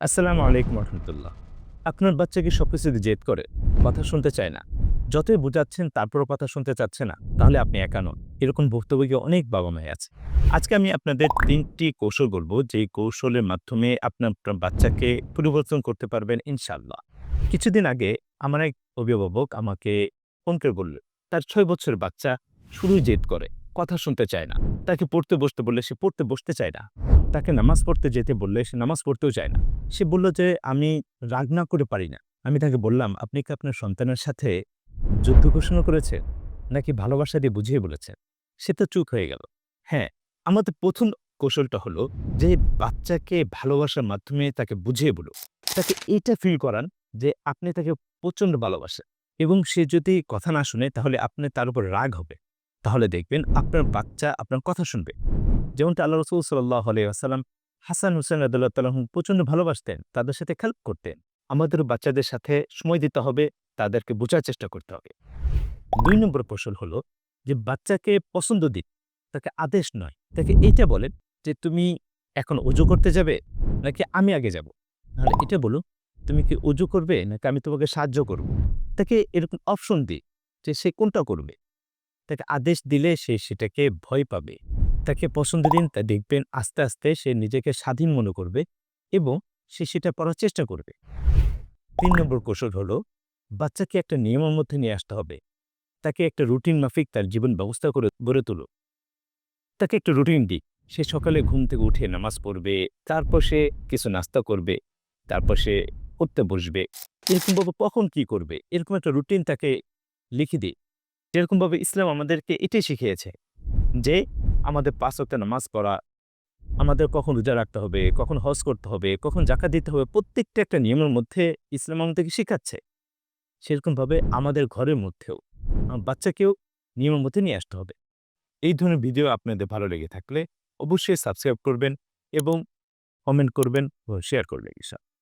আসসালামু আলাইকুম রহমতুল্লাহ। আপনার বাচ্চা কি সবকিছুতে জেদ করে? কথা শুনতে চায় না। যতই বুঝাচ্ছেন তারপরও কথা শুনতে চাচ্ছে না, তাহলে আপনি একা নন। এরকম ভুক্তভোগী অনেক বাবা-মাই আছে। আজকে আমি আপনাদের ৩ টি কৌশল বলব, যেই কৌশলের মাধ্যমে আপনার বাচ্চাকে পরিবর্তন করতে পারবেন ইনশাআল্লাহ। কিছুদিন আগে আমার এক অভিভাবক আমাকে ফোন করে বলল, তার ৬ বছরের বাচ্চা শুধুই জেদ করে, কথা শুনতে চায় না। তাকে পড়তে বসতে বললে সে পড়তে বসতে চায় না। তাকে নামাজ পড়তে যেতে বললে সে নামাজ পড়তেও চায় না। সে বলল যে, "আমি রাগ না করে পারি না।" আমি তাকে বললাম, "আপনি কি আপনার সন্তানের সাথে যুদ্ধ ঘোষণা করেছেন? নাকি ভালোবাসা দিয়ে বুঝিয়ে বলেছেন?" সে তো চুপ হয়ে গেল। হ্যাঁ, আমাদের ১ম কৌশলটা হলো যে, বাচ্চাকে ভালোবাসার মাধ্যমে তাকে বুঝিয়ে বলুন। তাকে এইটা ফিল করান যে, আপনি তাকে প্রচন্ড ভালোবাসেন এবং সে যদি কথা না শুনে তাহলে আপনার তার উপর রাগ হবে। তাহলে দেখবেন আপনার বাচ্চা আপনার কথা শুনবে। যেমনটা আল্লাহ রাসূল সাল্লাল্লাহু আলাইহি ওয়াসাল্লাম হাসান, হুসাইন রাদিয়াল্লাহু তাআলা আনহুম প্রচন্ড ভালোবাসতেন। তাদের সাথে খেল্প করতেন। আমাদেরও বাচ্চাদের সাথে সময় দিতে হবে, তাদেরকে বোঝার চেষ্টা করতে হবে। ২ নম্বর কৌশল হলো যে বাচ্চাকে পছন্দ দিন। তাকে আদেশ নয়। তাকে এইটা বলেন যে, "তুমি এখন অজু করতে যাবে? নাকি আমি আগে যাব?" নাহলে এটা বলুন, "তুমি কি অজু করবে নাকি আমি তোমাকে সাহায্য করব?" তাকে এরকম অপশন দিন যে সে কোনটা করবে। তাকে আদেশ দিলে সে সেটাকে ভয় পাবে। তাকে পছন্দ দিন, তা দেখবেন আস্তে, আস্তে সে নিজেকে স্বাধীন মনে করবে এবং সে সেটা পড়ার চেষ্টা করবে। ৩ নম্বর কৌশল হলো, বাচ্চাকে একটা নিয়মের মধ্যে নিয়ে আসতে হবে। তাকে একটা রুটিন মাফিক তার জীবন ব্যবস্থা করে গড়ে তুলুন। তাকে একটা রুটিন দিই। সে সকালে ঘুম থেকে উঠে নামাজ পড়বে, তারপর সে কিছু নাস্তা করবে, তারপর সে পড়তে বসবে। এরকমভাবে কখন কি করবে? এরকম একটা রুটিন তাকে লিখে দিই। যেরকমভাবে ইসলাম আমাদেরকে এটাই শিখিয়েছে যে, আমাদের ৫ ওয়াক্ত নামাজ পড়া, আমাদের কখন রোজা রাখতে হবে, কখন হজ করতে হবে, কখন যাকাত দিতে হবে, প্রত্যেকটা একটা নিয়মের মধ্যে ইসলাম আমাদেরকে শিখাচ্ছে। সেরকমভাবে আমাদের ঘরের মধ্যেও বাচ্চাকেও নিয়মের মধ্যে নিয়ে আসতে হবে। এই ধরনের ভিডিও আপনাদের ভালো লেগে থাকলে অবশ্যই সাবস্ক্রাইব করবেন এবং কমেন্ট করবেন ও শেয়ার করবেন ইনশাআল্লাহ।